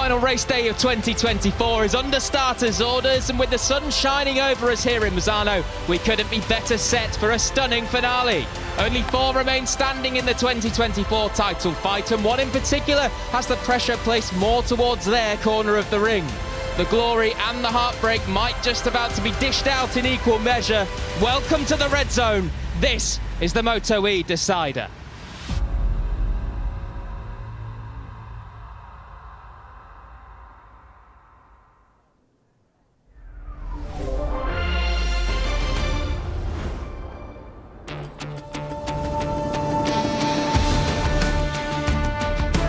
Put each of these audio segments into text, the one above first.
final race day of 2024 is under starters orders, and with the sun shining over us here in Misano, we couldn't be better set for a stunning finale. Only 4 remain standing in the 2024 title fight, and one in particular has the pressure placed more towards their corner of the ring. The glory and the heartbreak might just about to be dished out in equal measure. Welcome to the red zone. This is the MotoE decider.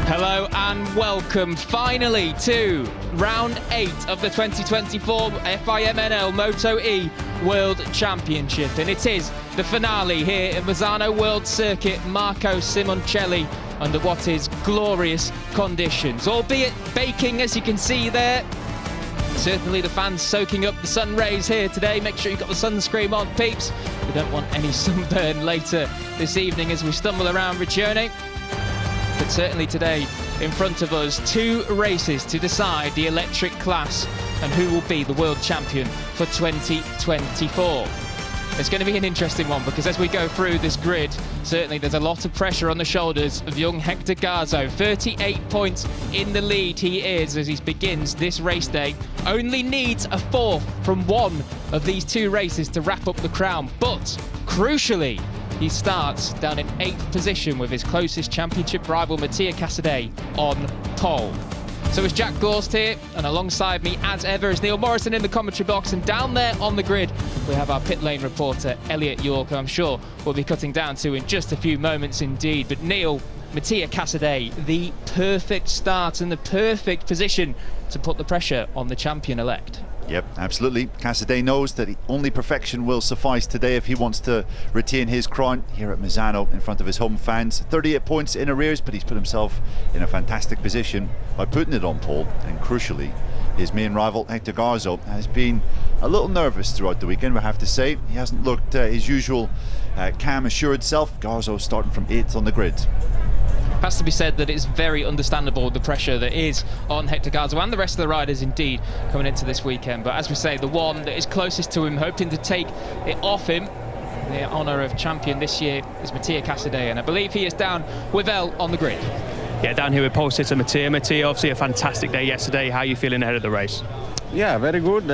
Hello and welcome finally to round 8 of the 2024 FIMNL MotoE World Championship, and it is the finale here in Misano World Circuit. Marco Simoncelli under what is glorious conditions, albeit baking, as you can see there. Certainly the fans soaking up the sun rays here today. Make sure you've got the sunscreen on, peeps. We don't want any sunburn later this evening as we stumble around Riccione. But certainly today, in front of us, 2 races to decide the electric class and who will be the world champion for 2024. It's going to be an interesting one, because as we go through this grid, certainly there's a lot of pressure on the shoulders of young Hector Garzo. 38 points in the lead he is as he begins this race day. Only needs a 4th from one of these 2 races to wrap up the crown, but crucially, he starts down in 8th position with his closest championship rival, Mattia Casadei, on pole. So it's Jack Gorst here, and alongside me, as ever, is Neil Morrison in the commentary box. And down there on the grid, we have our pit lane reporter, Elliot York, who I'm sure we'll be cutting down to in just a few moments indeed. But Neil, Mattia Casadei, the perfect start and the perfect position to put the pressure on the champion-elect. Yep, absolutely. Casadei knows that only perfection will suffice today if he wants to retain his crown here at Misano in front of his home fans. 38 points in arrears, but he's put himself in a fantastic position by putting it on pole. And crucially, his main rival, Hector Garzo, has been a little nervous throughout the weekend, we have to say. He hasn't looked his usual calm, assured self. Garzo starting from 8th on the grid. Has to be said that it's very understandable the pressure that is on Hector Garzo and the rest of the riders indeed coming into this weekend. But as we say, the one that is closest to him, hoping to take it off him, the honour of champion this year, is Mattia Casadei, and I believe he is down with El on the grid. Yeah, down here with pole sitter Mattia. Mattia, obviously a fantastic day yesterday. How are you feeling ahead of the race? Yeah, very good.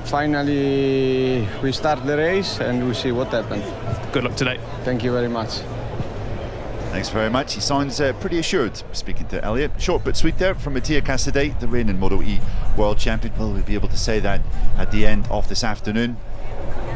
Finally, we start the race and we see what happens. Good luck today. Thank you very much. Thanks very much. He sounds pretty assured, speaking to Elliot. Short but sweet there from Mattia Casadei, the reigning MotoE World Champion. Will we be able to say that at the end of this afternoon?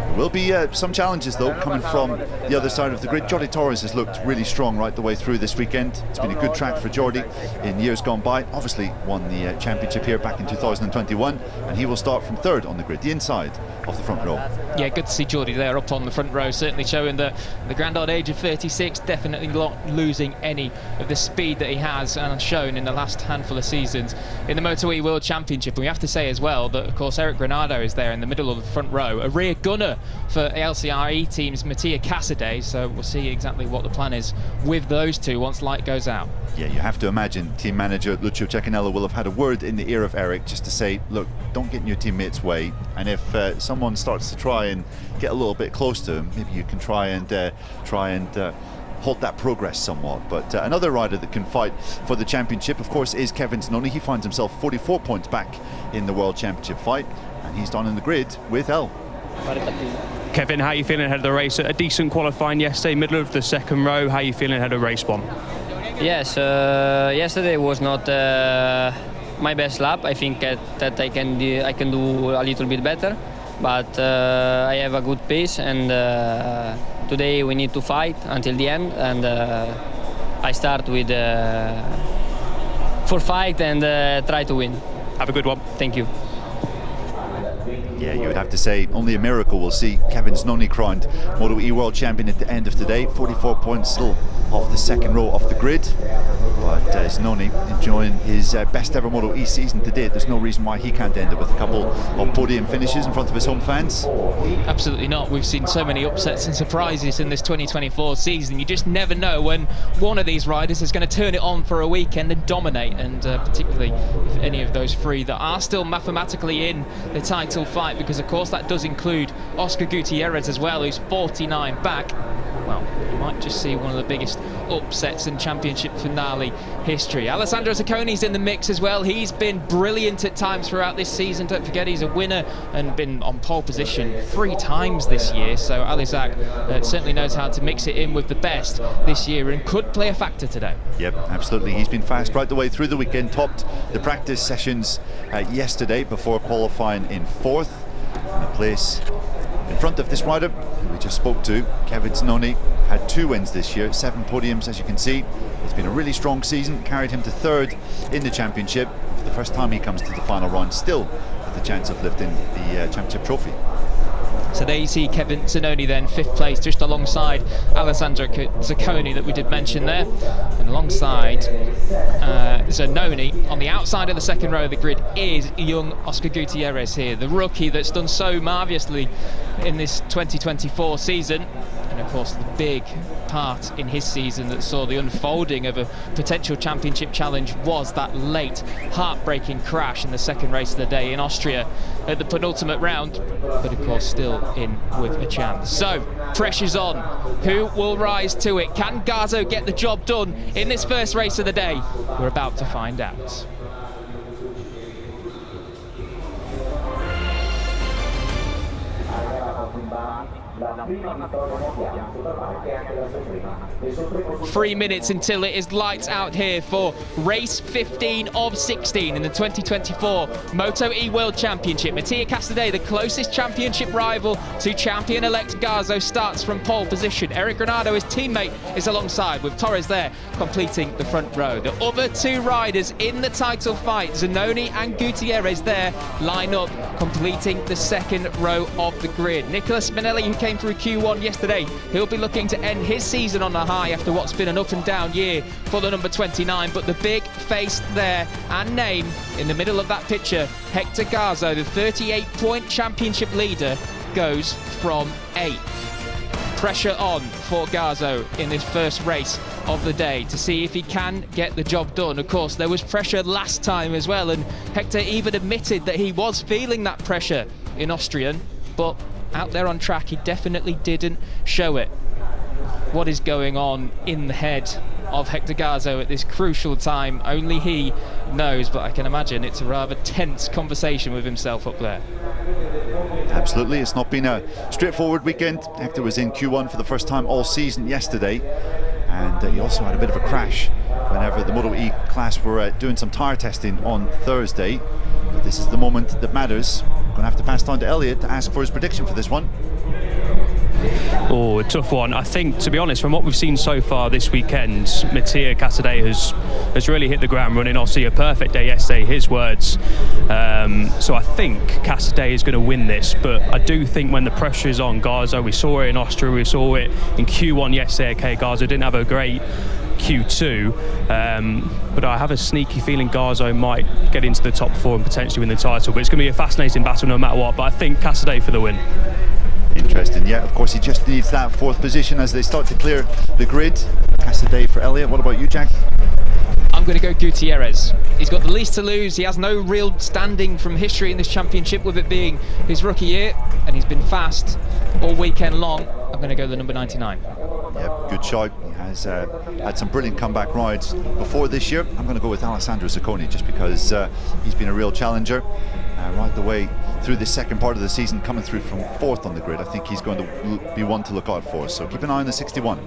There will be some challenges though coming from the other side of the grid. Jordi Torres has looked really strong right the way through this weekend. It's been a good track for Jordi in years gone by. Obviously won the championship here back in 2021, and he will start from 3rd on the grid, the inside of the front row. Yeah, good to see Jordi there up on the front row, certainly showing that the grand old age of 36, definitely not losing any of the speed that he has and shown in the last handful of seasons in the MotoE World Championship. And we have to say as well that, of course, Eric Granado is there in the middle of the front row, a rear gunner for LCRE team's Mattia Casadei, so we'll see exactly what the plan is with those two once light goes out. Yeah, you have to imagine team manager Lucio Cecchinello will have had a word in the ear of Eric just to say, look, don't get in your teammates' way, and if someone starts to try and get a little bit close to him, maybe you can try and halt that progress somewhat. But another rider that can fight for the championship, of course, is Kevin Zannoni. He finds himself 44 points back in the World Championship fight, and he's down in the grid with El. Kevin, how are you feeling ahead of the race? A decent qualifying yesterday, middle of the 2nd row. How are you feeling ahead of race 1? Yes, yesterday was not my best lap. I think that I can do a little bit better, but I have a good pace, and today we need to fight until the end, and I start with for fight and try to win. Have a good one. Thank you. Yeah, you would have to say only a miracle will see Kevin Zannoni crowned MotoE World Champion at the end of today. 44 points still off the 2nd row off the grid. But Zannoni enjoying his best ever MotoE season to date. There's no reason why he can't end it with a couple of podium finishes in front of his home fans. Absolutely not. We've seen so many upsets and surprises in this 2024 season. You just never know when one of these riders is going to turn it on for a weekend and dominate, and particularly if any of those three that are still mathematically in the title fight, because of course that does include Oscar Gutierrez as well, who's 49 back. Well, you might just see one of the biggest upsets in championship finale history. Alessandro Zacconi's in the mix as well. He's been brilliant at times throughout this season. Don't forget, he's a winner and been on pole position 3 times this year. So Alizac certainly knows how to mix it in with the best this year and could play a factor today. Yep, absolutely. He's been fast right the way through the weekend. Topped the practice sessions yesterday before qualifying in 4th. And a place in front of this rider who we just spoke to, Kevin Zannoni, had 2 wins this year, 7 podiums, as you can see. It's been a really strong season, carried him to 3rd in the championship. For the first time he comes to the final round, still with the chance of lifting the championship trophy. So there you see Kevin Zannoni then 5th place, just alongside Alessandro Zacconi that we did mention there, and alongside Zannoni on the outside of the 2nd row of the grid is young Oscar Gutierrez here, the rookie that's done so marvellously in this 2024 season. And of course the big part in his season that saw the unfolding of a potential championship challenge was that late heartbreaking crash in the 2nd race of the day in Austria at the penultimate round, but of course still in with a chance. So pressure's on. Who will rise to it? Can Garzo get the job done in this first race of the day? We're about to find out. Three minutes until it is lights out here for race 15 of 16 in the 2024 MotoE World Championship. Mattia Casadei, the closest championship rival to champion-elect Garzo, starts from pole position. Eric Granado, his teammate, is alongside, with Torres there completing the front row. The other 2 riders in the title fight, Zannoni and Gutierrez, there line up completing the 2nd row of the grid. Nicolas Spinelli, who came through Q1 yesterday, he'll be looking to end his season on a high after what's been an up and down year for the number 29, but the big face there and name in the middle of that picture, Hector Garzo, the 38-point championship leader, goes from 8th. Pressure on for Garzo in this first race of the day to see if he can get the job done. Of course, there was pressure last time as well, and Hector even admitted that he was feeling that pressure in Austrian, but out there on track, he definitely didn't show it. What is going on in the head of Hector Garzo at this crucial time, only he knows, but I can imagine it's a rather tense conversation with himself up there. Absolutely, it's not been a straightforward weekend. Hector was in Q1 for the first time all season yesterday, and he also had a bit of a crash whenever the MotoE class were doing some tyre testing on Thursday. But this is the moment that matters. I'm going to have to pass it on to Elliot to ask for his prediction for this one. Oh, a tough one. I think, to be honest, from what we've seen so far this weekend, Mattia Casadei has really hit the ground running. Obviously, a perfect day yesterday, his words. So I think Casadei is going to win this, but I do think when the pressure is on Garzo, we saw it in Austria, we saw it in Q1 yesterday. Okay, Garzo didn't have a great Q2, but I have a sneaky feeling Garzo might get into the top 4 and potentially win the title. But it's going to be a fascinating battle no matter what, but I think Casadei for the win. Interesting, yeah, of course he just needs that 4th position as they start to clear the grid. Casadei for Elliot. What about you, Jack? I'm going to go Gutierrez. He's got the least to lose. He has no real standing from history in this championship, with it being his rookie year, and he's been fast all weekend long. I'm going to go the number 99. Yep, good shot. He has had some brilliant comeback rides before this year. I'm going to go with Alessandro Zacconi just because he's been a real challenger right the way through the second part of the season, coming through from 4th on the grid. I think he's going to be one to look out for, so keep an eye on the 61.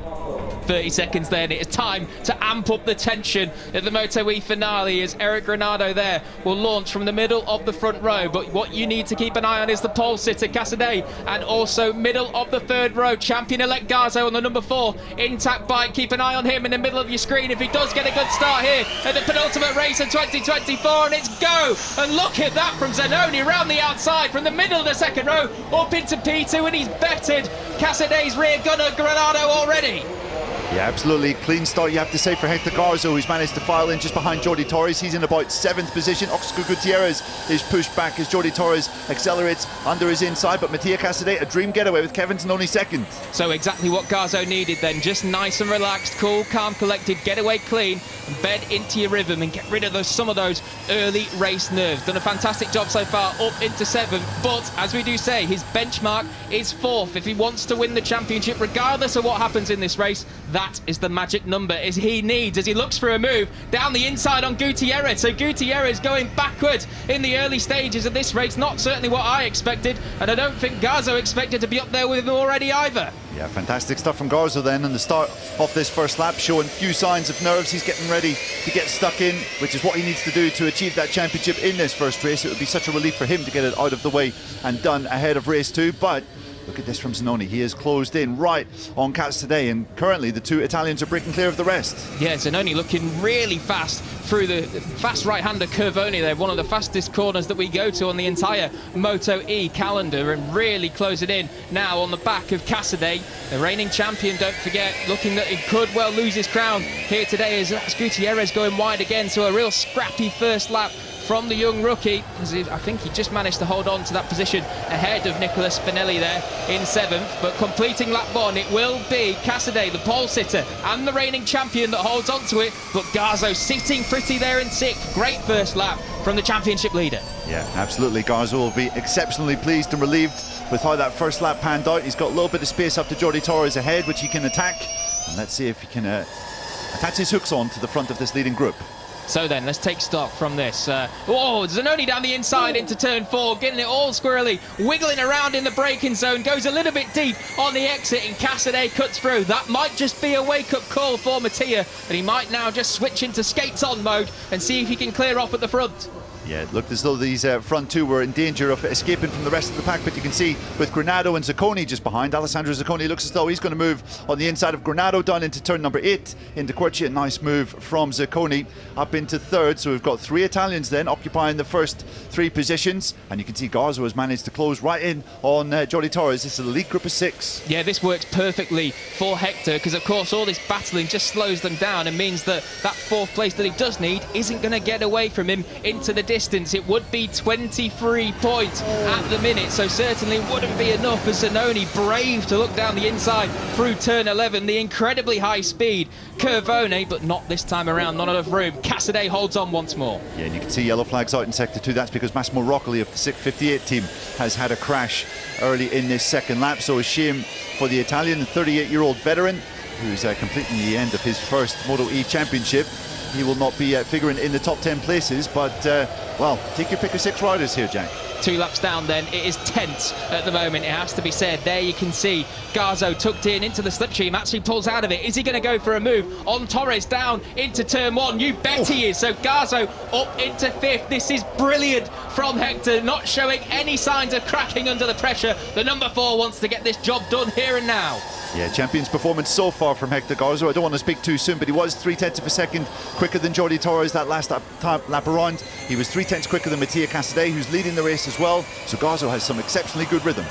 30 seconds then, it is time to amp up the tension at the MotoE finale as Eric Granado there will launch from the middle of the front row. But what you need to keep an eye on is the pole sitter Casadei, and also middle of the 3rd row, champion-elect Garzo on the number 4 intact bike. Keep an eye on him in the middle of your screen if he does get a good start here at the penultimate race of 2024, and it's go! And look at that from Zannoni round the outside from the middle of the 2nd row up into P2, and he's bettered Casadei's rear gunner Granado already. Yeah, absolutely. Clean start, you have to say, for Hector Garzo, who's managed to file in just behind Jordi Torres. He's in about 7th position. Oscar Gutierrez is pushed back as Jordi Torres accelerates under his inside, but Mattia Casadei, a dream getaway with Kevin Zannoni second. So exactly what Garzo needed then, just nice and relaxed, cool, calm, collected, get away clean, and bed into your rhythm and get rid of some of those early race nerves. Done a fantastic job so far, up into 7th, but as we do say, his benchmark is 4th. If he wants to win the championship, regardless of what happens in this race, that is the magic number as he needs, as he looks for a move down the inside on Gutierrez. So Gutierrez going backwards in the early stages of this race, not certainly what I expected, and I don't think Garzo expected to be up there with him already either. Yeah, fantastic stuff from Garzo then on the start of this first lap, showing few signs of nerves. He's getting ready to get stuck in, which is what he needs to do to achieve that championship in this first race. It would be such a relief for him to get it out of the way and done ahead of race 2, but look at this from Zannoni. He is closed in right on Casadei, and currently the 2 Italians are breaking clear of the rest. Yeah, Zannoni looking really fast through the fast right-hander Curvoni there, one of the fastest corners that we go to on the entire MotoE calendar, and really closing in now on the back of Casadei, the reigning champion, don't forget, looking that he could well lose his crown here today as Gutierrez going wide again. So a real scrappy first lap from the young rookie, as I think he just managed to hold on to that position ahead of Nicola Spinelli there in 7th, but completing lap 1, it will be Casadei, the pole sitter and the reigning champion, that holds on to it, but Garzo sitting pretty there in 6th. Great first lap from the championship leader. Yeah, absolutely. Garzo will be exceptionally pleased and relieved with how that first lap panned out. He's got a little bit of space up to Jordi Torres ahead, which he can attack, and let's see if he can attach his hooks on to the front of this leading group. So then, let's take stock from this. Zannoni down the inside into turn 4, getting it all squirrely, wiggling around in the braking zone, goes a little bit deep on the exit, and Casadei cuts through. That might just be a wake-up call for Mattia, and he might now just switch into skates-on mode and see if he can clear off at the front. Yeah, it looked as though these front 2 were in danger of escaping from the rest of the pack, but you can see with Granado and Zacconi just behind, Alessandro Zacconi looks as though he's going to move on the inside of Granado down into turn number 8 into Quercia. A nice move from Zacconi up into 3rd, so we've got 3 Italians then occupying the first 3 positions, and you can see Garzo has managed to close right in on Jordi Torres. This is a lead group of 6. Yeah, this works perfectly for Hector, because of course all this battling just slows them down and means that that 4th place that he does need isn't going to get away from him into the distance. It would be 23 points at the minute, so certainly wouldn't be enough for Zannoni, brave to look down the inside through turn 11, the incredibly high speed Curvone, but not this time around, not enough room. Casadei holds on once more. Yeah, and you can see yellow flags out in sector 2. That's because Massimo Roccoli of the 658 team has had a crash early in this second lap, so a shame for the Italian, the 38-year-old veteran who's completing the end of his first MotoE championship. He will not be figuring in the top 10 places, but well, take your pick of 6 riders here, Jack. 2 laps down then, it is tense at the moment, it has to be said. There you can see Garzo tucked in into the slipstream, actually pulls out of it. Is he going to go for a move on Torres down into turn 1? You bet he is. So Garzo up into 5th. This is brilliant from Hector, not showing any signs of cracking under the pressure. The number 4 wants to get this job done here and now. Yeah, champion's performance so far from Hector Garzo. I don't want to speak too soon, but he was 0.3 of a second quicker than Jordi Torres that last lap around. He was 0.3 quicker than Mattia Casadei, who's leading the race as well. So Garzo has some exceptionally good rhythm.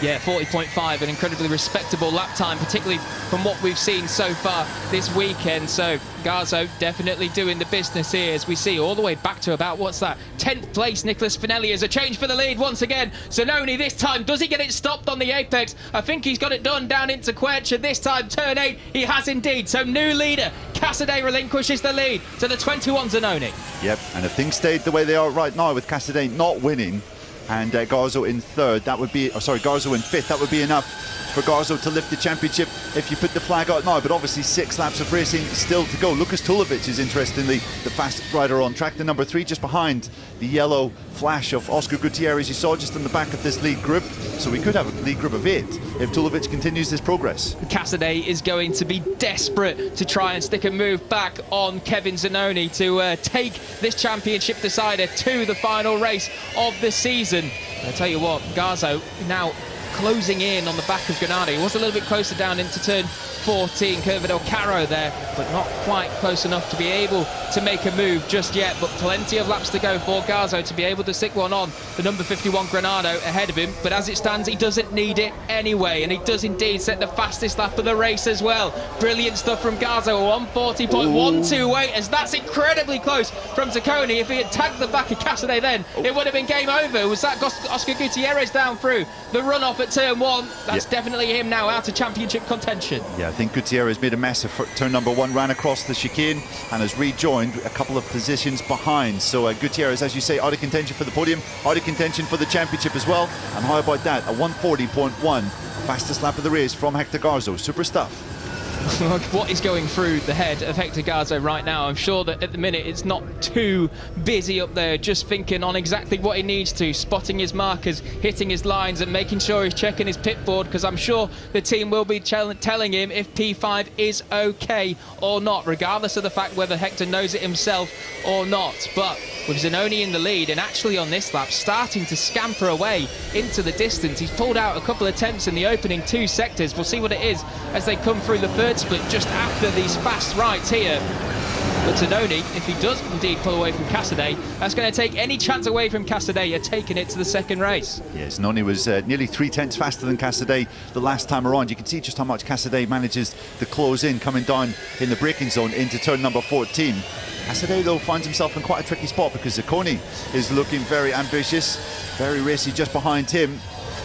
Yeah, 40.5, an incredibly respectable lap time, particularly from what we've seen so far this weekend. So Garzo definitely doing the business here, as we see all the way back to about, what's that, 10th place. Nicola Spinelli is a change for the lead once again. Zannoni this time, does he get it stopped on the apex? I think he's got it done down into Quercia this time. Turn 8, he has indeed. So new leader, Casadei relinquishes the lead to the 21 Zannoni. Yep, and if things stayed the way they are right now with Casadei not winning, and Garzo in 3rd, that would be, Garzo in 5th, that would be enough for Garzo to lift the championship if you put the flag out now. But obviously 6 laps of racing still to go. Lukas Tulovic is interestingly the fastest rider on track, the number 3, just behind the yellow flash of Oscar Gutierrez you saw just in the back of this lead group. So we could have a lead group of 8 if Tulovic continues this progress. Casadei is going to be desperate to try and stick a move back on Kevin Zannoni to take this championship decider to the final race of the season. I tell you what, Garzo now closing in on the back of Granado. He was a little bit closer down into turn 14, Curva del Carro there, but not quite close enough to be able to make a move just yet. But plenty of laps to go for Garzo to be able to stick one on the number 51 Granado ahead of him. But as it stands, he doesn't need it anyway, and he does indeed set the fastest lap of the race as well. Brilliant stuff from Garzo, 140.128, as that's incredibly close from Zannoni. If he had tagged the back of Casadei then, it would have been game over. Was that Oscar Gutierrez down through the runoff at turn 1? That's definitely him now out of championship contention. Yeah, I think Gutierrez made a mess of turn number 1, ran across the chicane and has rejoined a couple of positions behind. So Gutierrez, as you say, out of contention for the podium, out of contention for the championship as well. And how about that? A 140.1, fastest lap of the race from Hector Garzo. Super stuff. What is going through the head of Hector Garzo right now? I'm sure that at the minute it's not too busy up there, just thinking on exactly what he needs to, spotting his markers, hitting his lines and making sure he's checking his pit board, because I'm sure the team will be telling him if P5 is okay or not, regardless of the fact whether Hector knows it himself or not. But with Zannoni in the lead, and actually on this lap starting to scamper away into the distance, he's pulled out a couple of attempts in the opening 2 sectors. We'll see what it is as they come through the third split just after these fast rights here. But Zannoni, if he does indeed pull away from Casadei, that's going to take any chance away from Casadei of taking it to the second race. Yes, Zannoni was nearly 3/10 faster than Casadei the last time around. You can see just how much Casadei manages to close in, coming down in the braking zone into turn number 14. Casadei, though, finds himself in quite a tricky spot because Zannoni is looking very ambitious, very racy just behind him.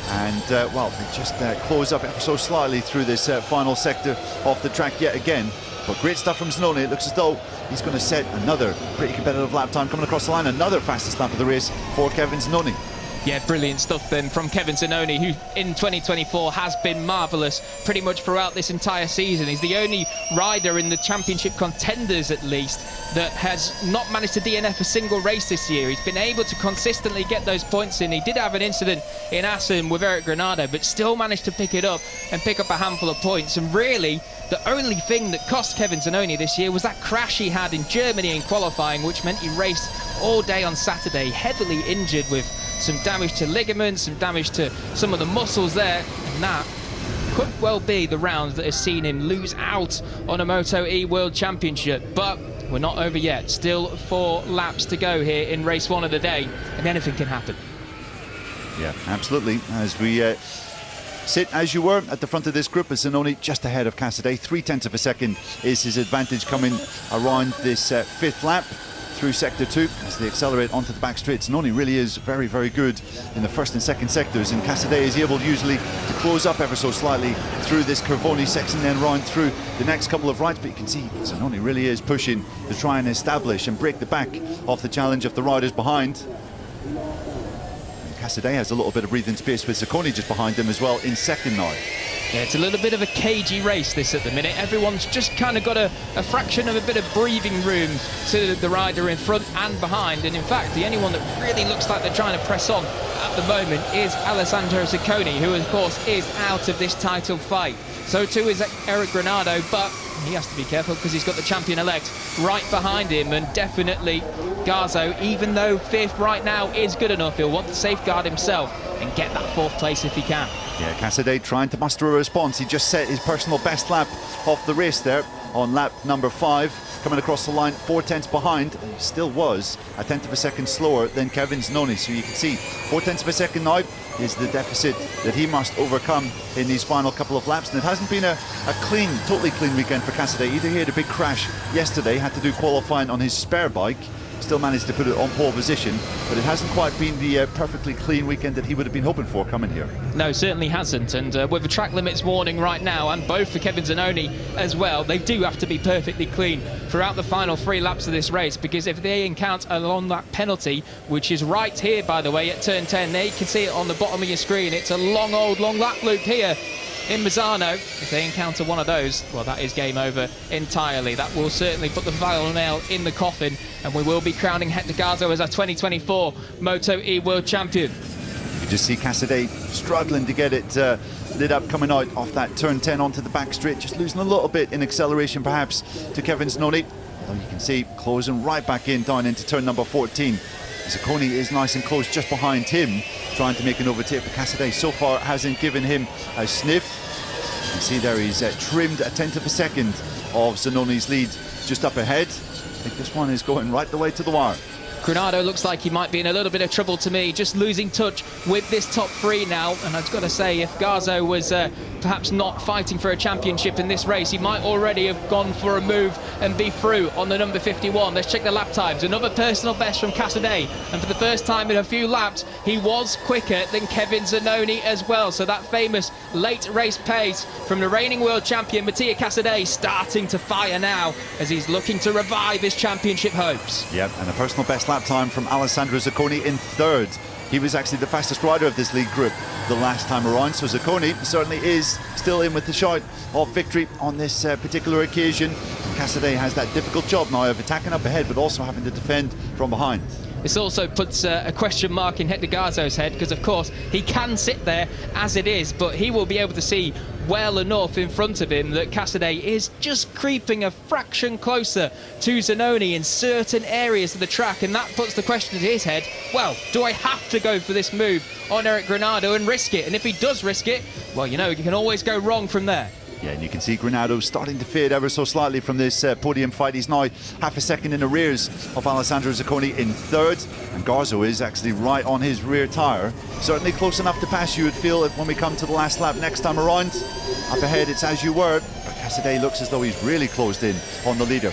And, well, they just close up ever so slightly through this final sector of the track yet again. But great stuff from Zannoni. It looks as though he's going to set another pretty competitive lap time coming across the line. Another fastest lap of the race for Kevin Zannoni. Yeah, brilliant stuff then from Kevin Zannoni, who in 2024 has been marvellous pretty much throughout this entire season. He's the only rider in the championship contenders, at least, that has not managed to DNF a single race this year. He's been able to consistently get those points in. He did have an incident in Assen with Eric Granado, but still managed to pick it up and pick up a handful of points. And really, the only thing that cost Kevin Zannoni this year was that crash he had in Germany in qualifying, which meant he raced all day on Saturday, heavily injured with some damage to ligaments, some damage to some of the muscles there, and that could well be the round that has seen him lose out on a MotoE World Championship. But we're not over yet. Still 4 laps to go here in race 1 of the day, and anything can happen. Yeah, absolutely. As we sit as you were at the front of this group, as Zannoni just ahead of Casadei. 0.3 of a second is his advantage coming around this 5th lap through sector 2 as they accelerate onto the back straight. Zannoni really is very, very good in the first and second sectors, and Casadei is able usually to close up ever so slightly through this Curvoni section, then round through the next couple of rights. But you can see Zannoni really is pushing to try and establish and break the back of the challenge of the riders behind. And Casadei has a little bit of breathing space with Zannoni just behind him as well in second now. Yeah, it's a little bit of a cagey race this at the minute. Everyone's just kind of got a fraction of a bit of breathing room to the rider in front and behind. And in fact, the only one that really looks like they're trying to press on at the moment is Alessandro Zannoni, who of course is out of this title fight. So too is Eric Granado, but he has to be careful because he's got the champion-elect right behind him, and definitely Garzo, even though 5th right now is good enough, he'll want to safeguard himself and get that 4th place if he can. Yeah, Casadei trying to muster a response. He just set his personal best lap of the race there on lap number 5, coming across the line 4/10 behind, and he still was a 1/10 of a second slower than Kevin Zannoni. So you can see 4/10 of a second now is the deficit that he must overcome in these final couple of laps. And it hasn't been a clean, totally clean weekend for Casadei either. He had a big crash yesterday, had to do qualifying on his spare bike. Still managed to put it on pole position, but it hasn't quite been the perfectly clean weekend that he would have been hoping for coming here. No, certainly hasn't, and with the track limits warning right now, and both for Kevin Zannoni as well, they do have to be perfectly clean throughout the final 3 laps of this race, because if they encounter a long lap penalty, which is right here, by the way, at turn 10, there you can see it on the bottom of your screen, it's a long lap loop here in Misano. If they encounter one of those, well, that is game over entirely. That will certainly put the final nail in the coffin, and we will be crowning Hector Garzo as our 2024 MotoE World Champion. You just see Casadei struggling to get it lit up coming out off that turn 10 onto the back straight, just losing a little bit in acceleration perhaps to Kevin Zannoni. Although you can see closing right back in down into turn number 14. Zannoni is nice and close just behind him, trying to make an overtake, but Casadei so far hasn't given him a sniff. You can see there he's trimmed a tenth of a second of Zannoni's lead just up ahead. I think this one is going right the way to the wire. Granado looks like he might be in a little bit of trouble to me, just losing touch with this top three now. And I've got to say, if Garzo was perhaps not fighting for a championship in this race, he might already have gone for a move and be through on the number 51. Let's check the lap times. Another personal best from Casadei, and for the first time in a few laps, he was quicker than Kevin Zannoni as well. So that famous late race pace from the reigning world champion Mattia Casadei starting to fire now as he's looking to revive his championship hopes. Yep, and a personal best lap time from Alessandro Zannoni in third. He was actually the fastest rider of this league group the last time around, so Zannoni certainly is still in with the shout of victory on this particular occasion. Casadei has that difficult job now of attacking up ahead but also having to defend from behind. This also puts a question mark in Hector Garzo's head, because of course he can sit there as it is, but he will be able to see well enough in front of him that Casadei is just creeping a fraction closer to Zannoni in certain areas of the track, and that puts the question to his head, well, do I have to go for this move on Eric Granado and risk it? And if he does risk it, well, you know, you can always go wrong from there. Yeah, and you can see Granado starting to fade ever so slightly from this podium fight. He's now half a second in arrears of Alessandro Zannoni in third, and Garzo is actually right on his rear tyre. Certainly close enough to pass, you would feel, when we come to the last lap next time around. Up ahead, it's as you were, but Casadei looks as though he's really closed in on the leader.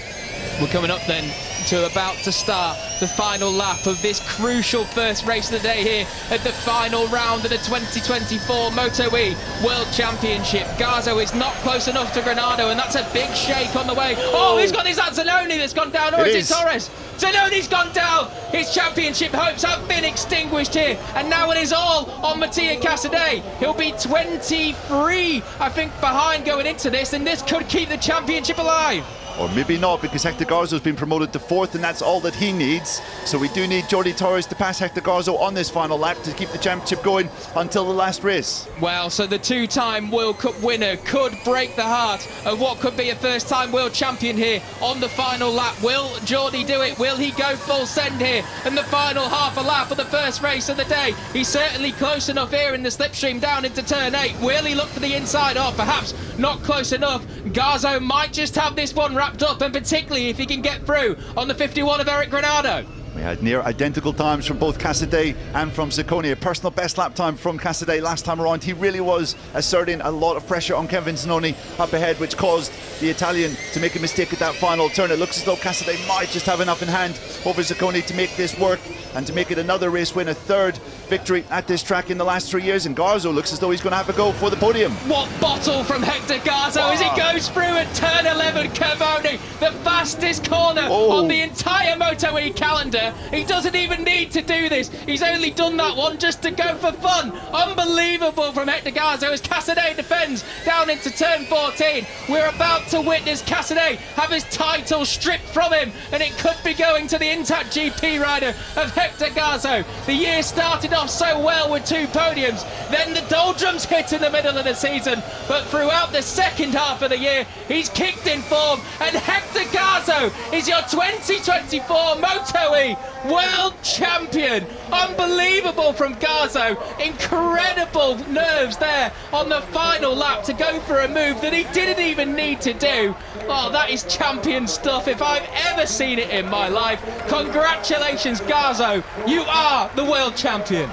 We're coming up then to about to start the final lap of this crucial first race of the day here at the final round of the 2024 MotoE World Championship. Garzo is not close enough to Granado, and that's a big shake on the way. Oh, he's got his Zannoni that's gone down, or is it Torres? Zannoni's gone down! His championship hopes have been extinguished here, and now it is all on Mattia Casadei. He'll be 23, I think, behind going into this, and this could keep the championship alive. Or maybe not, because Hector Garzo's been promoted to fourth, and that's all that he needs. So we do need Jordi Torres to pass Hector Garzo on this final lap to keep the championship going until the last race. Well, so the two-time World Cup winner could break the heart of what could be a first-time world champion here on the final lap. Will Jordi do it? Will he go full send here in the final half a lap of the first race of the day? He's certainly close enough here in the slipstream down into turn 8. Will he look for the inside? Oh, perhaps not close enough. Garzo might just have this one wrapped up, and particularly if he can get through on the 51 of Eric Granado. We had near identical times from both Casadei and from Zannoni. A personal best lap time from Casadei last time around. He really was asserting a lot of pressure on Kevin Zannoni up ahead, which caused the Italian to make a mistake at that final turn. It looks as though Casadei might just have enough in hand over Zannoni to make this work and to make it another race win, a third victory at this track in the last 3 years. And Garzo looks as though he's going to have a go for the podium. What bottle from Hector Garzo as he goes through at turn 11, Cavoni, the fastest corner on the entire MotoE calendar. He doesn't even need to do this. He's only done that one just to go for fun. Unbelievable from Hector Garzo as Casadei defends down into turn 14. We're about to witness Casadei have his title stripped from him, and it could be going to the intact GP rider of Hector Garzo. The year started off so well with 2 podiums, then the doldrums hit in the middle of the season, but throughout the second half of the year, he's kicked in form, and Hector Garzo is your 2024 MotoE World Champion. Unbelievable from Garzo. Incredible nerves there on the final lap to go for a move that he didn't even need to do. Oh, that is champion stuff if I've ever seen it in my life. Congratulations, Garzo. You are the world champion.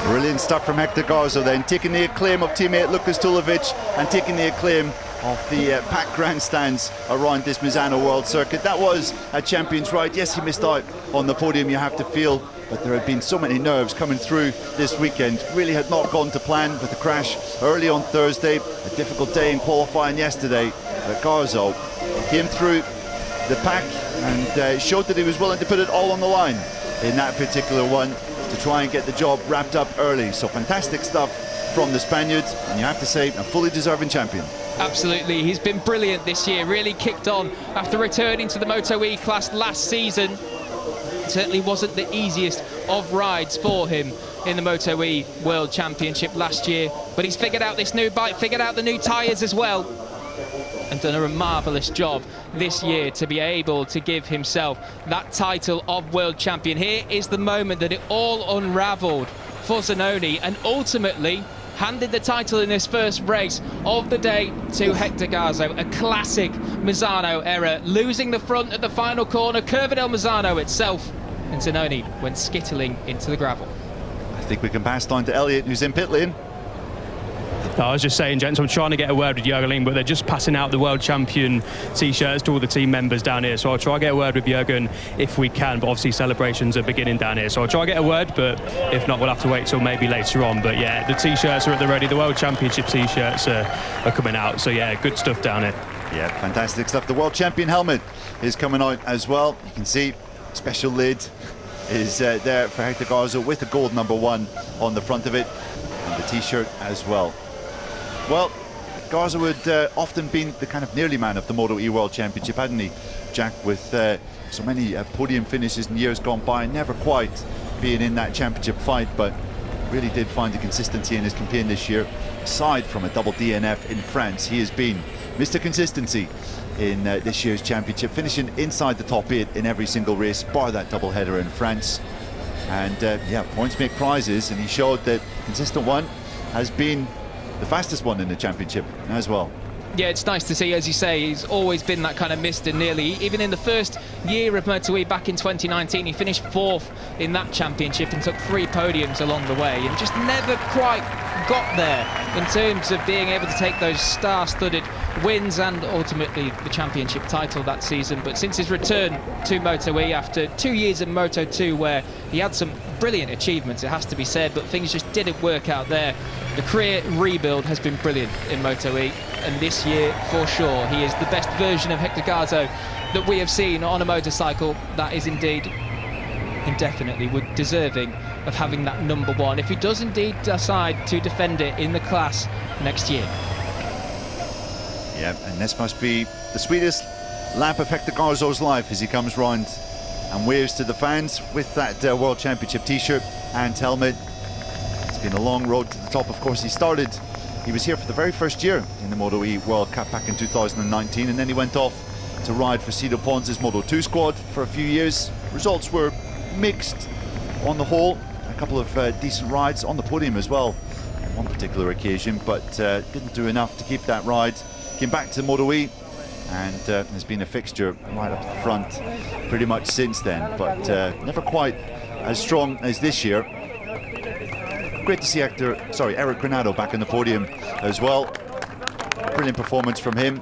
Brilliant stuff from Hector Garzo then, taking the acclaim of teammate Lucas Tulovic and taking the acclaim of the packed grandstands around this Misano World Circuit. That was a champion's ride. Yes, he missed out on the podium, you have to feel, but there had been so many nerves coming through this weekend. Really had not gone to plan with the crash early on Thursday, a difficult day in qualifying yesterday, but Garzo came through the pack and showed that he was willing to put it all on the line in that particular one to try and get the job wrapped up early. So fantastic stuff from the Spaniard, and you have to say, a fully deserving champion. Absolutely, he's been brilliant this year, really kicked on after returning to the MotoE class last season. It certainly wasn't the easiest of rides for him in the MotoE World Championship last year, but he's figured out this new bike, figured out the new tyres as well. and done a marvellous job this year to be able to give himself that title of world champion. Here is the moment that it all unravelled for Zannoni and ultimately handed the title in this first race of the day to Hector Garzo. A classic Misano error, losing the front at the final corner, Curvedel Misano itself, and Zannoni went skittling into the gravel. I think we can pass down to Elliot, who's in pit lane. I was just saying, gents, I'm trying to get a word with Jürgen, but they're just passing out the world champion t-shirts to all the team members down here. So I'll try to get a word with Jürgen if we can. But obviously celebrations are beginning down here. So I'll try to get a word, but if not, we'll have to wait till maybe later on. But yeah, the t-shirts are at the ready. The world championship t-shirts are coming out. So yeah, good stuff down here. Yeah, fantastic stuff. The world champion helmet is coming out as well. You can see special lid is there for Hector Garzo with the gold #1 on the front of it, and the t-shirt as well. Well, Garzo had often been the kind of nearly man of the MotoE World Championship, hadn't he, Jack, with so many podium finishes in years gone by, never quite being in that championship fight, but really did find the consistency in his campaign this year. Aside from a double DNF in France, he has been Mr. Consistency in this year's championship, finishing inside the top 8 in every single race, bar that double header in France. And yeah, points make prizes, and he showed that consistent one has been the fastest one in the championship as well. Yeah, it's nice to see, as you say, he's always been that kind of Mr. Nearly. Even in the first year of MotoE back in 2019, he finished 4th in that championship and took 3 podiums along the way and just never quite got there in terms of being able to take those star-studded wins and ultimately the championship title that season. But since his return to MotoE after 2 years in Moto2, where he had some brilliant achievements, it has to be said, but things just didn't work out there, the career rebuild has been brilliant in MotoE, and this year for sure he is the best version of Hector Garzo that we have seen on a motorcycle. That is indeed indefinitely deserving of having that #1 if he does indeed decide to defend it in the class next year. Yeah, and this must be the sweetest lap of Hector Garzo's life as he comes round and waves to the fans with that World Championship t-shirt and helmet. It's been a long road to the top. Of course, he was here for the very first year in the MotoE World Cup back in 2019, and then he went off to ride for Cito Pons' Moto2 squad for a few years. Results were mixed on the whole. A couple of decent rides on the podium as well on one particular occasion, but didn't do enough to keep that ride. Came back to MotoE and has been a fixture right up the front pretty much since then, but never quite as strong as this year. Great to see Eric Granado back on the podium as well. Brilliant performance from him.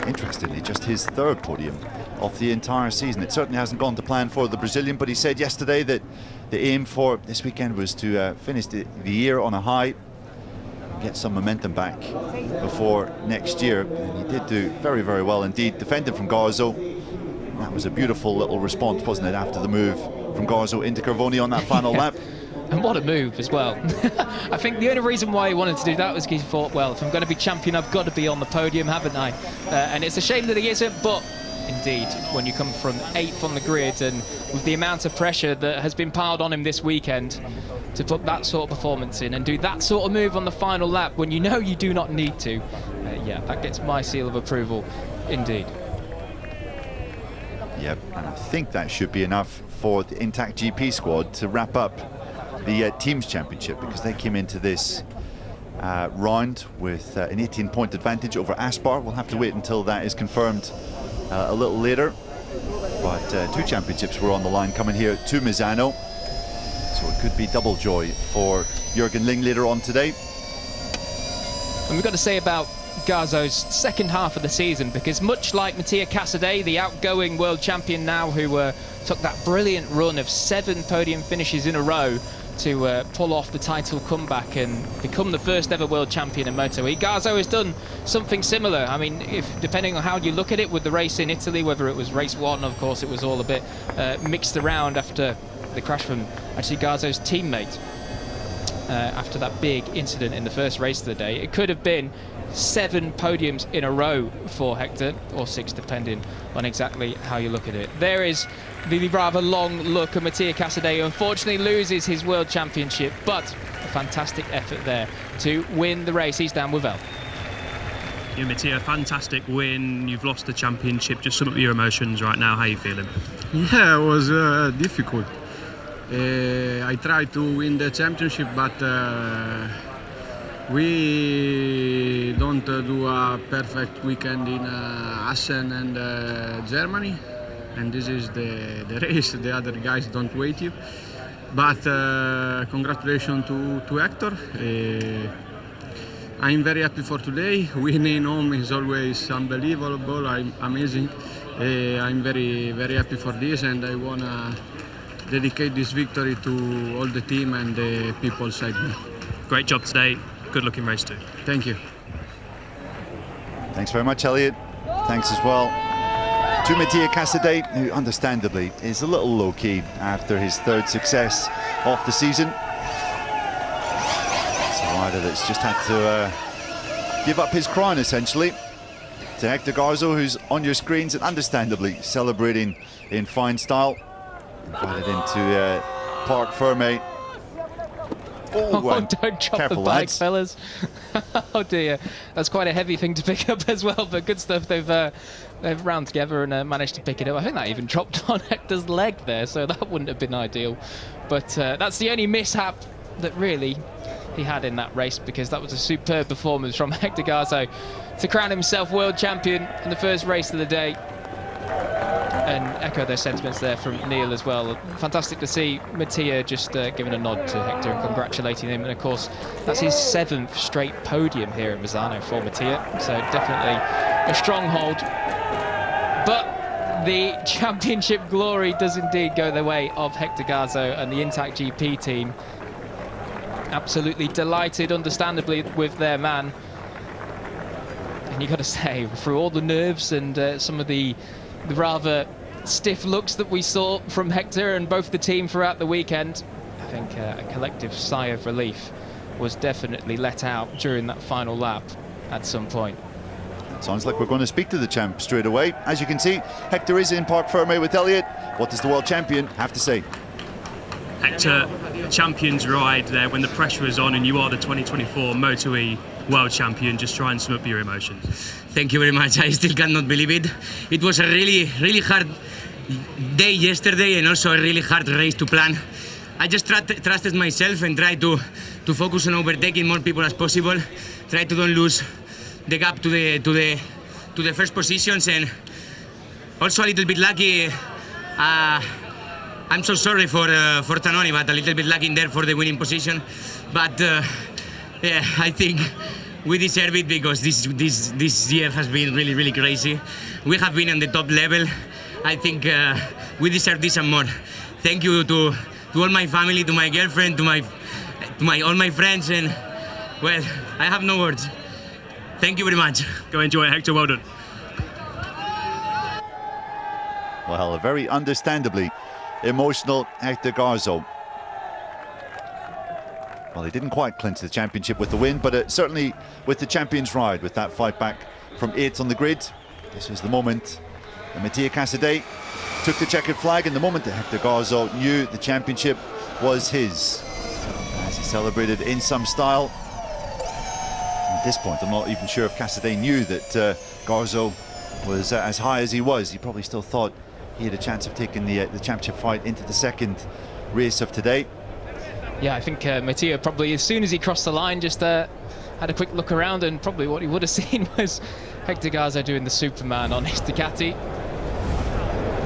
Interestingly, just his 3rd podium of the entire season. It certainly hasn't gone to plan for the Brazilian, but he said yesterday that the aim for this weekend was to finish the year on a high, get some momentum back before next year, and he did do very, very well indeed, defending from Garzo. That was a beautiful little response, wasn't it, after the move from Garzo into Carboni on that final lap. And what a move as well. I think the only reason why he wanted to do that was because he thought, well, if I'm going to be champion, I've got to be on the podium, haven't I? And it's a shame that he isn't, but indeed, when you come from 8th on the grid and with the amount of pressure that has been piled on him this weekend, to put that sort of performance in and do that sort of move on the final lap when you know you do not need to, yeah, that gets my seal of approval indeed. Yep, and I think that should be enough for the Intact GP squad to wrap up the Teams Championship, because they came into this round with an 18-point advantage over Aspar. We'll have to wait until that is confirmed a little later, but 2 championships were on the line coming here to Misano, so it could be double joy for Jürgen Ling later on today. And we've got to say about Garzo's second half of the season, because much like Mattia Casadei, the outgoing world champion now, who took that brilliant run of 7 podium finishes in a row to pull off the title comeback and become the first ever world champion in MotoE, Garzo has done something similar. I mean, depending on how you look at it with the race in Italy, whether it was race 1, of course it was all a bit mixed around after the crash from actually Garzo's teammate after that big incident in the first race of the day. It could have been 7 podiums in a row for Hector, or 6 depending on exactly how you look at it. There is the rather long look at Mattia Casadei, who unfortunately loses his world championship, but a fantastic effort there to win the race. He's down with L. Yeah, Mattia, fantastic win. You've lost the championship. Just sum up your emotions right now. How are you feeling? Yeah, it was difficult. I tried to win the championship, but we don't do a perfect weekend in Assen and Germany, and this is the race. The other guys don't wait you. But congratulations to Hector. I'm very happy for today. Winning home is always unbelievable, amazing. I'm very happy for this, and I want to dedicate this victory to all the team and the people beside me. Great job today. Good looking race too. Thank you. Thanks very much, Elliot. Thanks as well to Mattia Casadei, who understandably is a little low-key after his third success of the season. It's a rider that's just had to give up his crown, essentially, to Hector Garzo, who's on your screens and understandably celebrating in fine style. Invited into Parc Ferme. Oh, don't drop careful, the bike, lads. fellas. Oh dear, that's quite a heavy thing to pick up as well, but good stuff. They've round together and managed to pick it up. I think that even dropped on Hector's leg there, so that wouldn't have been ideal. But that's the only mishap that really he had in that race, because that was a superb performance from Hector Garzo to crown himself world champion in the first race of the day. And echo those sentiments there from Neil as well. Fantastic to see Mattia just giving a nod to Hector and congratulating him. And of course, that's his 7th straight podium here in Misano for Mattia. So definitely a stronghold. But the championship glory does indeed go the way of Hector Garzo and the Intact GP team. Absolutely delighted, understandably, with their man. And you've got to say, through all the nerves and some of the rather stiff looks that we saw from Hector and both the team throughout the weekend, I think a collective sigh of relief was definitely let out during that final lap at some point. Sounds like we're going to speak to the champ straight away. As you can see, Hector is in Parc Ferme with Elliot. What does the world champion have to say? Hector, champion's ride there when the pressure is on, and you are the 2024 MotoE world champion. Just try and sum up your emotions. Thank you very much. I still cannot believe it. It was a really hard day yesterday, and also a really hard race to plan. I just trusted myself and tried to focus on overtaking more people as possible. Try to don't lose the gap to the first positions, and also a little bit lucky. I'm so sorry for Zannoni, but a little bit lucky in there for the winning position. But yeah, I think we deserve it, because this year has been really crazy. We have been on the top level. I think we deserve this and more. Thank you to all my family, to my girlfriend, to all my friends, and well, I have no words. Thank you very much. Go enjoy it, Hector. Well done. Well, a very understandably emotional Hector Garzo. Well, he didn't quite clinch the championship with the win, but certainly with the champion's ride, with that fight back from 8th on the grid. This was the moment that Mattia Casadei took the checkered flag, and the moment that Hector Garzo knew the championship was his, as he celebrated in some style. And at this point, I'm not even sure if Casadei knew that Garzo was as high as he was. He probably still thought he had a chance of taking the championship fight into the second race of today. Yeah, I think Mattia probably, as soon as he crossed the line, just had a quick look around, and probably what he would have seen was Hector Garzo doing the Superman on his Ducati.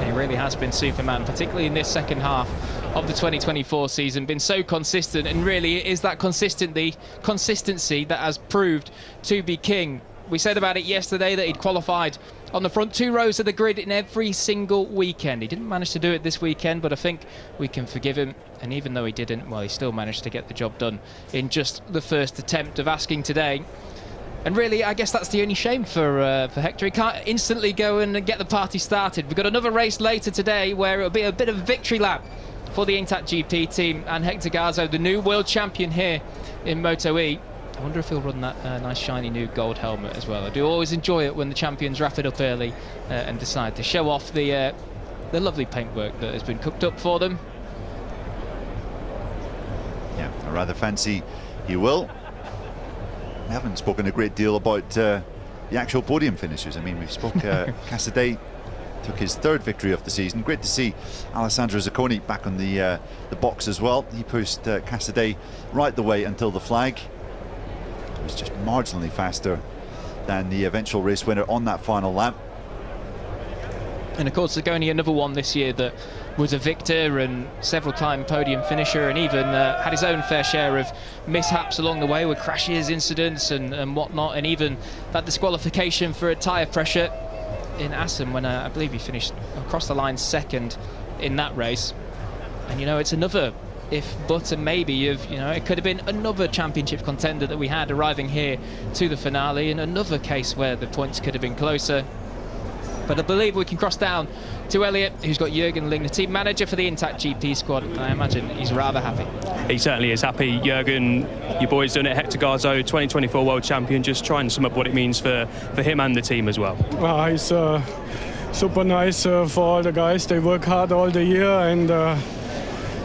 He really has been Superman, particularly in this second half of the 2024 season. Been so consistent, and really it is that consistency that has proved to be king. We said about it yesterday that he'd qualified on the front 2 rows of the grid in every single weekend. He didn't manage to do it this weekend, but I think we can forgive him. And even though he didn't, well, he still managed to get the job done in just the first attempt of asking today. And really, I guess that's the only shame for Hector. He can't instantly go and get the party started. We've got another race later today where it'll be a bit of a victory lap for the Intact GP team, and Hector Garzo, the new world champion here in MotoE. I wonder if he'll run that nice shiny new gold helmet as well. I do always enjoy it when the champions wrap it up early and decide to show off the lovely paintwork that has been cooked up for them. Yeah, I rather fancy he will. We haven't spoken a great deal about the actual podium finishers. I mean, we spoke, Casadei took his 3rd victory of the season. Great to see Alessandro Zannoni back on the box as well. He pushed Casadei right the way until the flag. It was just marginally faster than the eventual race winner on that final lap. And of course, Zannoni, another one this year that was a victor and several-time podium finisher, and even had his own fair share of mishaps along the way with crashes, incidents and whatnot, and even that disqualification for a tyre pressure in Assen when I believe he finished across the line 2nd in that race. And you know, it's another if, but, and maybe of, you know, it could have been another championship contender that we had arriving here to the finale, and another case where the points could have been closer. But I believe we can cross down to Elliot, who's got Jürgen Ling, the team manager for the Intact GP squad. I imagine he's rather happy. He certainly is happy. Jürgen, your boy's done it. Hector Garzo, 2024 world champion. Just try and sum up what it means for him and the team as well. He's super nice for all the guys. They work hard all the year, and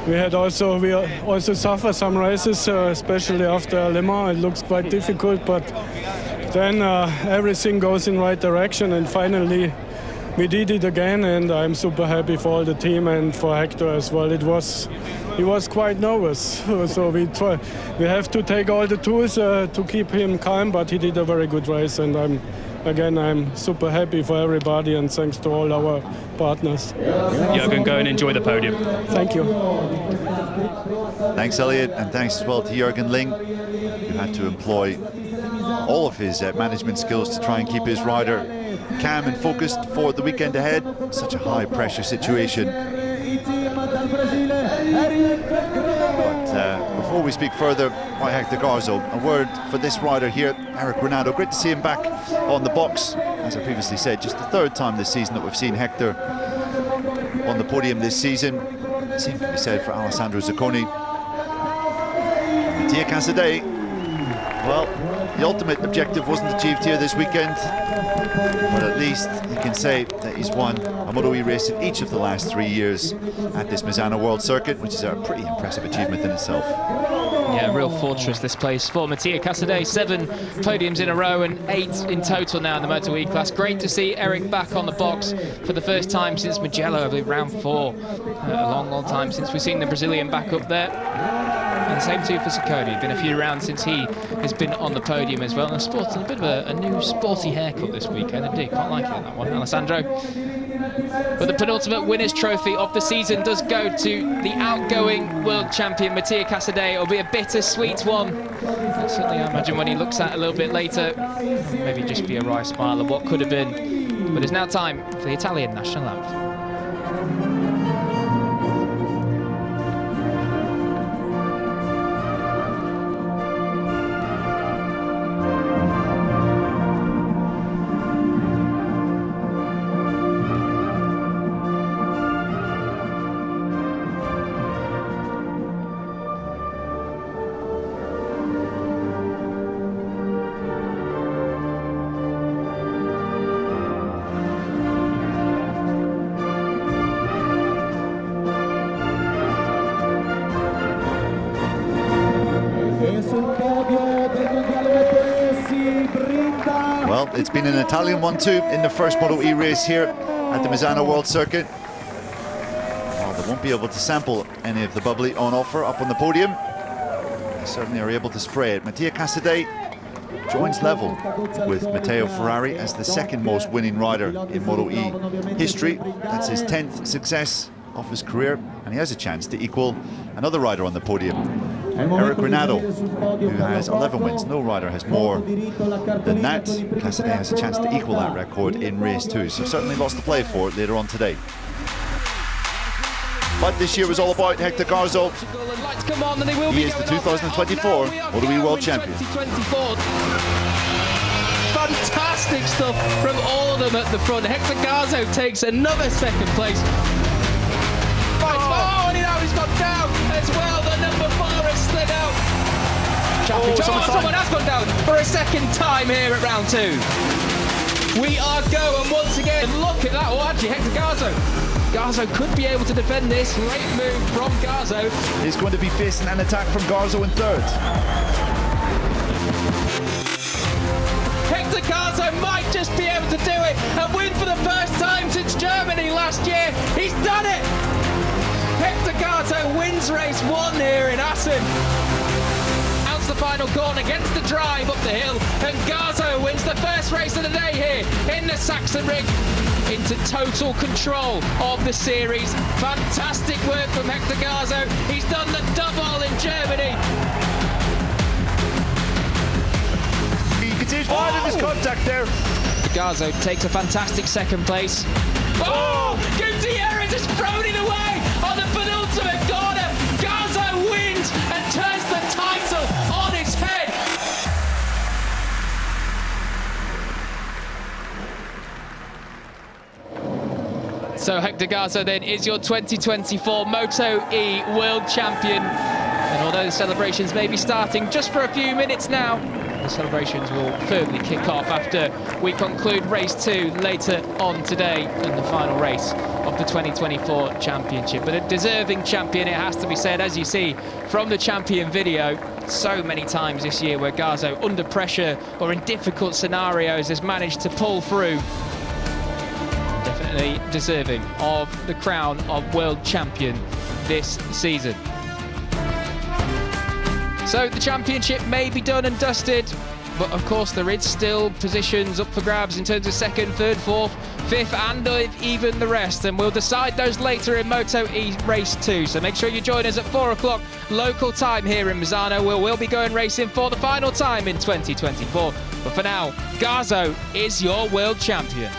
we also suffer some races, especially after Le Mans. It looks quite difficult, but then everything goes in the right direction, and finally we did it again, and I'm super happy for all the team and for Hector as well. He was quite nervous, so we have to take all the tools to keep him calm, but he did a very good race, and I'm super happy for everybody, and thanks to all our partners. Jürgen, go and enjoy the podium. Thank you. Thanks, Elliot, and thanks as well to Jürgen Ling, who had to employ all of his management skills to try and keep his rider calm and focused for the weekend ahead. Such a high pressure situation. But before we speak further about Hector Garzo, a word for this rider here, Eric Granado. Great to see him back on the box. As I previously said, just the 3rd time this season that we've seen Hector on the podium this season. Same can be said for Alessandro Zannoni. Mattia Casadei, well, the ultimate objective wasn't achieved here this weekend, but at least you can say that he's won a MotoE race in each of the last 3 years at this Misano World Circuit, which is a pretty impressive achievement in itself. Yeah, real fortress this place for Mattia Casadei. 7 podiums in a row and 8 in total now in the MotoE class. Great to see Eric back on the box for the first time since Mugello, I believe round 4. A long time since we've seen the Brazilian back up there. And same too for Zannoni. Been a few rounds since he has been on the podium as well. And sporting a bit of a new sporty haircut this weekend. I did quite like it, that one, Alessandro. But the penultimate winner's trophy of the season does go to the outgoing world champion Mattia Casadei. It'll be a bittersweet one. And certainly, I imagine when he looks at it a little bit later, maybe just be a wry smile of what could have been. But it's now time for the Italian national anthem. Well, it's been an Italian one too in the first MotoE race here at the Misano World Circuit. Well, they won't be able to sample any of the bubbly on offer up on the podium. They certainly are able to spray it. Mattia Casadei joins level with Matteo Ferrari as the 2nd most winning rider in MotoE history. That's his 10th success of his career, and he has a chance to equal another rider on the podium, Eric Granado, who has 11 wins. No rider has more than that. Casadei has a chance to equal that record in race 2, so certainly lots to play for later on today. But this year was all about Hector Garzo. He is the 2024 MotoE World Champion. Fantastic stuff from all of them at the front. Hector Garzo takes another 2nd place. Oh, and now he's gone down as well. The number 4 has slid out. Someone has gone down for a 2nd time here at round 2. We are going once again. Look at that. Oh, actually, Hector Garzo could be able to defend this. Great move from Garzo. He's going to be facing an attack from Garzo in 3rd. Hector Garzo might just be able to do it and win for the first time since Germany last year. He's done it! Hector Garzo wins race 1 here in Assen. Outs the final corner, gets the drive up the hill, and Garzo wins the first race of the day here in the Saxon rig, into total control of the series. Fantastic work from Hector Garzo. He's done the double in Germany. He continues wide in his contact there. Garzo takes a fantastic second place. Oh! Gutierrez has thrown it away on the penultimate corner. Garzo wins and turns the title on its head. So Hector Garzo then is your 2024 MotoE World Champion. And although the celebrations may be starting just for a few minutes now, the celebrations will firmly kick off after we conclude race 2 later on today and the final race of the 2024 championship. But a deserving champion, it has to be said, as you see from the champion video. So many times this year where Garzo, under pressure or in difficult scenarios, has managed to pull through. Definitely deserving of the crown of world champion this season. So the championship may be done and dusted, but of course there is still positions up for grabs in terms of 2nd, 3rd, 4th, 5th and even the rest, and we'll decide those later in MotoE race 2. So make sure you join us at 4 o'clock local time here in Misano, where we'll be going racing for the final time in 2024. But for now, Garzo is your world champion.